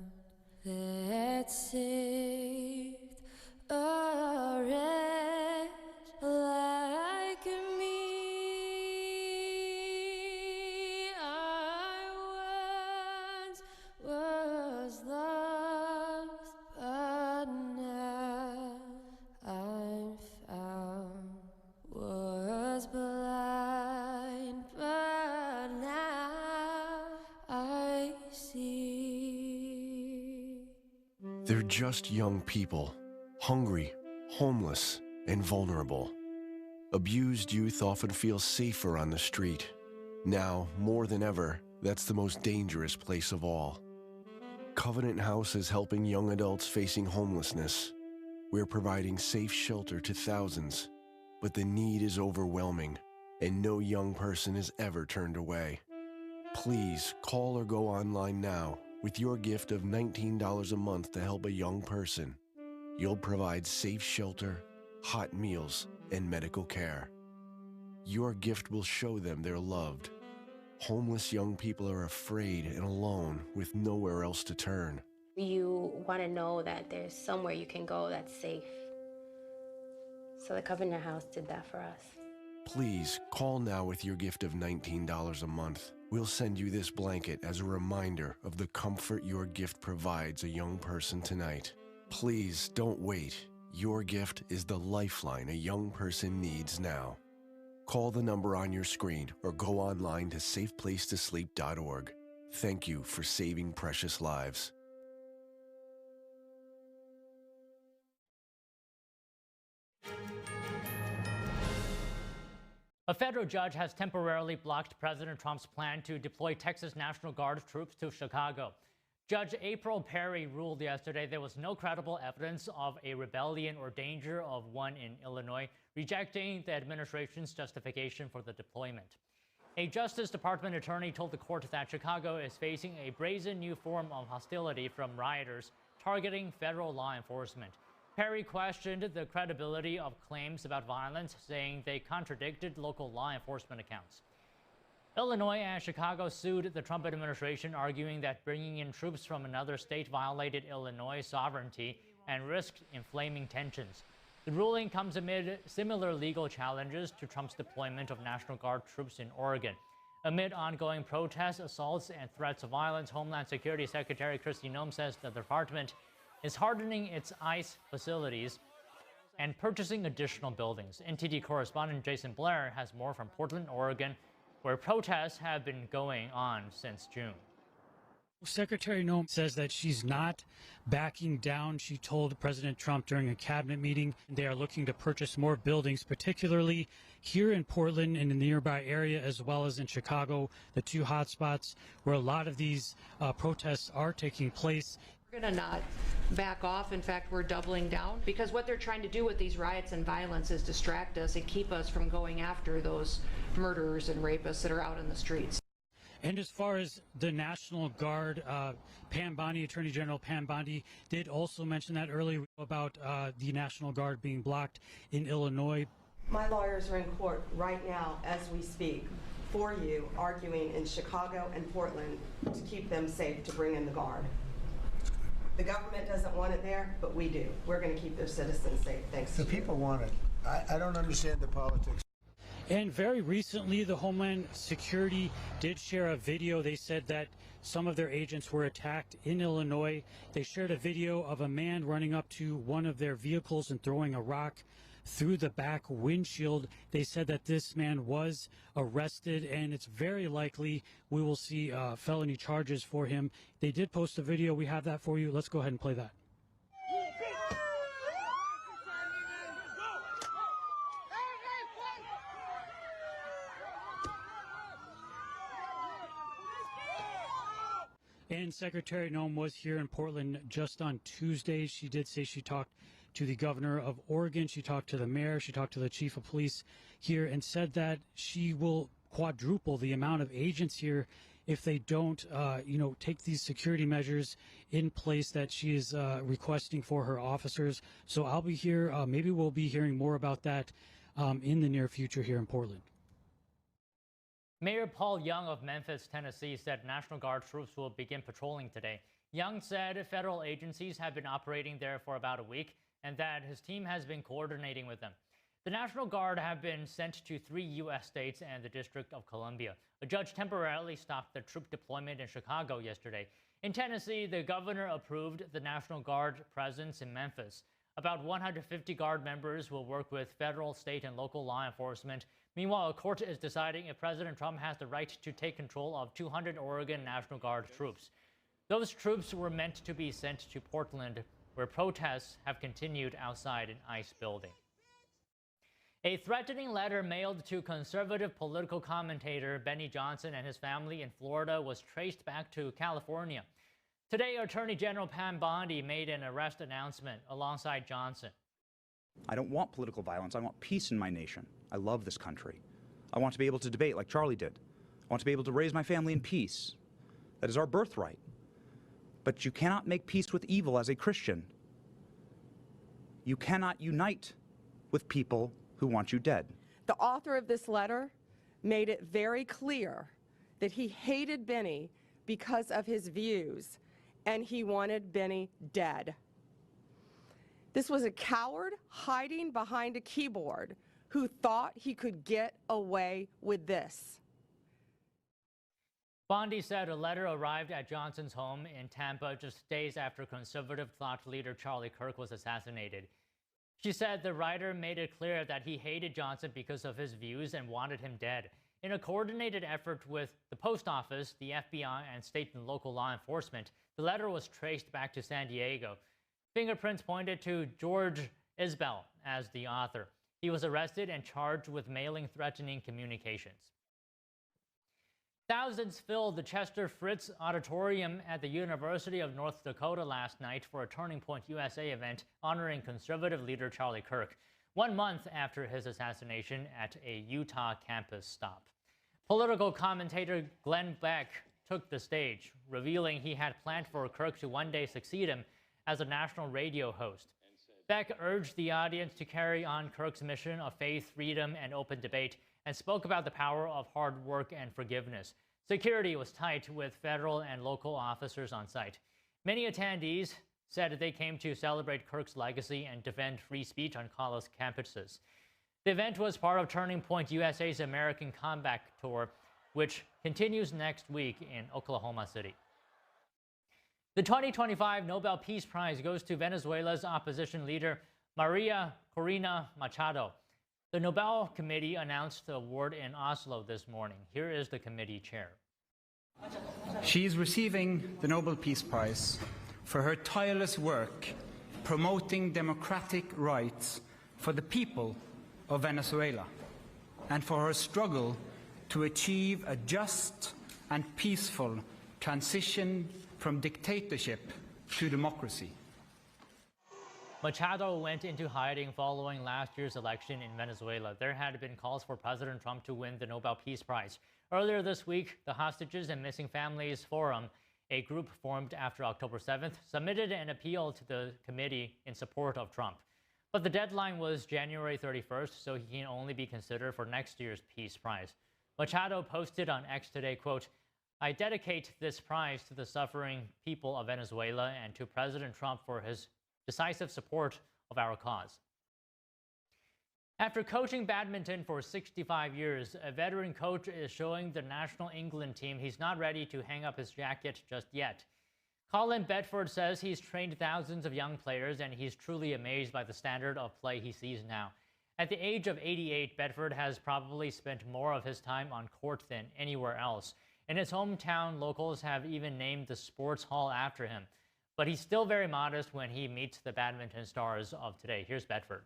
that saved a wretch like me. I once was lost, but now I'm found. Was blind, but now I see. They're just young people, hungry, homeless, and vulnerable. Abused youth often feel safer on the street. Now, more than ever, that's the most dangerous place of all. Covenant House is helping young adults facing homelessness. We're providing safe shelter to thousands, but the need is overwhelming, and no young person is ever turned away. Please call or go online now with your gift of $19 a month to help a young person. You'll provide safe shelter, hot meals, and medical care. Your gift will show them they're loved. Homeless young people are afraid and alone with nowhere else to turn. You want to know that there's somewhere you can go that's safe. So the Covenant House did that for us. Please call now with your gift of $19 a month. We'll send you this blanket as a reminder of the comfort your gift provides a young person tonight. Please don't wait. Your gift is the lifeline a young person needs now. Call the number on your screen or go online to safeplacetosleep.org. Thank you for saving precious lives. A federal judge has temporarily blocked President Trump's plan to deploy Texas National Guard troops to Chicago. Judge April Perry ruled yesterday there was no credible evidence of a rebellion or danger of one in Illinois, rejecting the administration's justification for the deployment. A Justice Department attorney told the court that Chicago is facing a brazen new form of hostility from rioters targeting federal law enforcement. Perry questioned the credibility of claims about violence, saying they contradicted local law enforcement accounts. Illinois and Chicago sued the Trump administration, arguing that bringing in troops from another state violated Illinois' sovereignty and risked inflaming tensions. The ruling comes amid similar legal challenges to Trump's deployment of National Guard troops in Oregon. Amid ongoing protests, assaults, and threats of violence, Homeland Security Secretary Kristi Noem says the department is hardening its ICE facilities and purchasing additional buildings. NTD correspondent Jason Blair has more from Portland, Oregon, where protests have been going on since June. Secretary Noem says that she's not backing down. She told President Trump during a cabinet meeting they are looking to purchase more buildings, particularly here in Portland and in the nearby area, as well as in Chicago, the two hotspots where a lot of these protests are taking place. We're going to not back off. In fact, we're doubling down, because what they're trying to do with these riots and violence is distract us and keep us from going after those murderers and rapists that are out in the streets. And as far as the National Guard, Pam Bondi, Attorney General Pam Bondi, did also mention that earlier about the National Guard being blocked in Illinois. My lawyers are in court right now as we speak for you, arguing in Chicago and Portland to keep them safe, to bring in the Guard. The government doesn't want it there, but we do. We're going to keep their citizens safe, thanks to you. The people want it. I don't understand the politics. And very recently, the Homeland Security did share a video. They said that some of their agents were attacked in Illinois. They shared a video of a man running up to one of their vehicles and throwing a rock through the back windshield. They said that this man was arrested, and it's very likely we will see felony charges for him. They did post a video. We have that for you. Let's go ahead and play that. And Secretary Noem was here in Portland just on Tuesday. She did say she talked to the governor of Oregon. She talked to the mayor. She talked to the chief of police here and said that she will quadruple the amount of agents here if they don't, take these security measures in place that she is requesting for her officers. So I'll be here. Maybe we'll be hearing more about that in the near future here in Portland. Mayor Paul Young of Memphis, Tennessee, said National Guard troops will begin patrolling today. Young said federal agencies have been operating there for about a week and that his team has been coordinating with them. The National Guard have been sent to 3 U.S. states and the District of Columbia. A judge temporarily stopped the troop deployment in Chicago yesterday. In Tennessee, the governor approved the National Guard presence in Memphis. About 150 Guard members will work with federal, state, and local law enforcement. Meanwhile, a court is deciding if President Trump has the right to take control of 200 Oregon National Guard troops. Those troops were meant to be sent to Portland, where protests have continued outside an ICE building. A threatening letter mailed to conservative political commentator Benny Johnson and his family in Florida was traced back to California. Today, Attorney General Pam Bondi made an arrest announcement alongside Johnson. I don't want political violence. I want peace in my nation. I love this country. I want to be able to debate like Charlie did. I want to be able to raise my family in peace. That is our birthright. But you cannot make peace with evil as a Christian. You cannot unite with people who want you dead. The author of this letter made it very clear that he hated Benny because of his views, and he wanted Benny dead. This was a coward hiding behind a keyboard who thought he could get away with this. Bondi said a letter arrived at Johnson's home in Tampa just days after conservative thought leader Charlie Kirk was assassinated. She said the writer made it clear that he hated Johnson because of his views and wanted him dead. In a coordinated effort with the post office, the FBI, and state and local law enforcement, the letter was traced back to San Diego. Fingerprints pointed to George Isbell as the author. He was arrested and charged with mailing threatening communications. Thousands filled the Chester Fritz Auditorium at the University of North Dakota last night for a Turning Point USA event honoring conservative leader Charlie Kirk, 1 month after his assassination at a Utah campus stop. Political commentator Glenn Beck took the stage, revealing he had planned for Kirk to one day succeed him as a national radio host. Beck urged the audience to carry on Kirk's mission of faith, freedom, and open debate, and spoke about the power of hard work and forgiveness. Security was tight with federal and local officers on site. Many attendees said they came to celebrate Kirk's legacy and defend free speech on college campuses. The event was part of Turning Point USA's American Comeback Tour, which continues next week in Oklahoma City. The 2025 Nobel Peace Prize goes to Venezuela's opposition leader, Maria Corina Machado. The Nobel Committee announced the award in Oslo this morning. Here is the committee chair. She is receiving the Nobel Peace Prize for her tireless work promoting democratic rights for the people of Venezuela and for her struggle to achieve a just and peaceful transition from dictatorship to democracy. Machado went into hiding following last year's election in Venezuela. There had been calls for President Trump to win the Nobel Peace Prize. Earlier this week, the Hostages and Missing Families Forum, a group formed after October 7th, submitted an appeal to the committee in support of Trump. But the deadline was January 31st, so he can only be considered for next year's Peace Prize. Machado posted on X today, quote, "I dedicate this prize to the suffering people of Venezuela and to President Trump for his decisive support of our cause." After coaching badminton for 65 years, a veteran coach is showing the national England team he's not ready to hang up his jacket just yet. Colin Bedford says he's trained thousands of young players and he's truly amazed by the standard of play he sees now. At the age of 88, Bedford has probably spent more of his time on court than anywhere else. In his hometown, locals have even named the sports hall after him. But he's still very modest when he meets the badminton stars of today. Here's Bedford.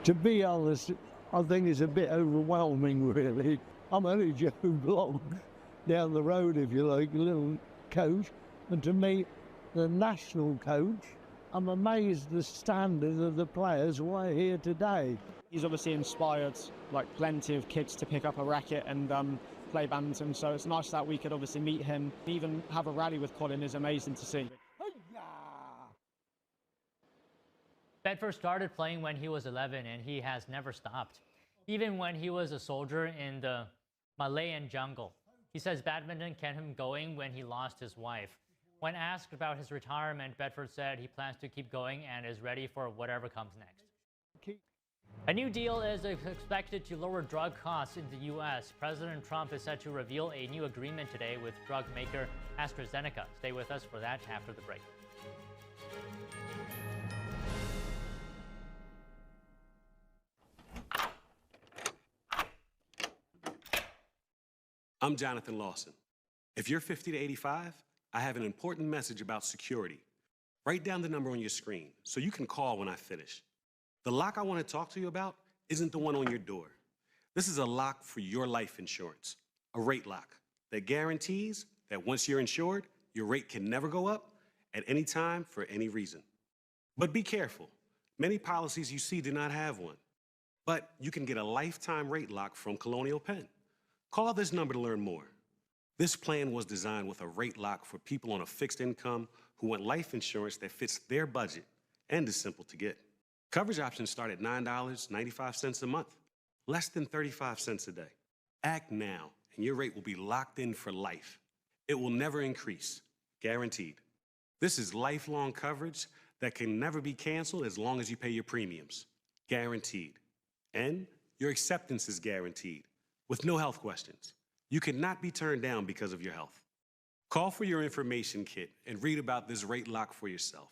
To be honest, I think it's a bit overwhelming, really. I'm only just along down the road, if you like, a little coach, and to meet the national coach, I'm amazed at the standard of the players who are here today. He's obviously inspired like plenty of kids to pick up a racket and play badminton, so it's nice that we could obviously meet him. Even have a rally with Colin is amazing to see. Bedford started playing when he was 11 and he has never stopped, even when he was a soldier in the Malayan jungle. He says badminton kept him going when he lost his wife. When asked about his retirement, Bedford said he plans to keep going and is ready for whatever comes next. A new deal is expected to lower drug costs in the U.S. President Trump is set to reveal a new agreement today with drug maker AstraZeneca. Stay with us for that after the break. I'm Jonathan Lawson. If you're 50 to 85, I have an important message about security. Write down the number on your screen so you can call when I finish. The lock I want to talk to you about isn't the one on your door. This is a lock for your life insurance, a rate lock that guarantees that once you're insured, your rate can never go up at any time for any reason. But be careful. Many policies you see do not have one. But you can get a lifetime rate lock from Colonial Penn. Call this number to learn more. This plan was designed with a rate lock for people on a fixed income who want life insurance that fits their budget and is simple to get. Coverage options start at $9.95 a month, less than 35 cents a day. Act now, and your rate will be locked in for life. It will never increase, guaranteed. This is lifelong coverage that can never be canceled as long as you pay your premiums, guaranteed. And your acceptance is guaranteed, with no health questions. You cannot be turned down because of your health. Call for your information kit and read about this rate lock for yourself.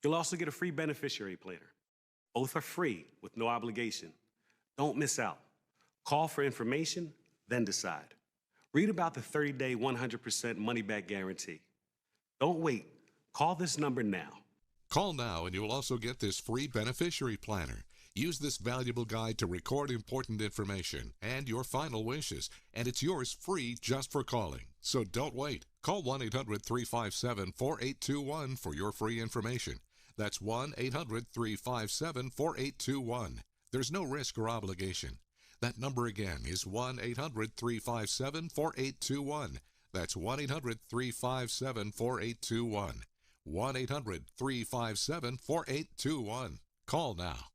You'll also get a free beneficiary planner. Both are free with no obligation. Don't miss out. Call for information, then decide. Read about the 30-day 100% money-back guarantee. Don't wait. Call this number now. Call now and you will also get this free beneficiary planner. Use this valuable guide to record important information and your final wishes, and it's yours free just for calling. So don't wait. Call 1-800-357-4821 for your free information. That's 1-800-357-4821. There's no risk or obligation. That number again is 1-800-357-4821. That's 1-800-357-4821. 1-800-357-4821. Call now.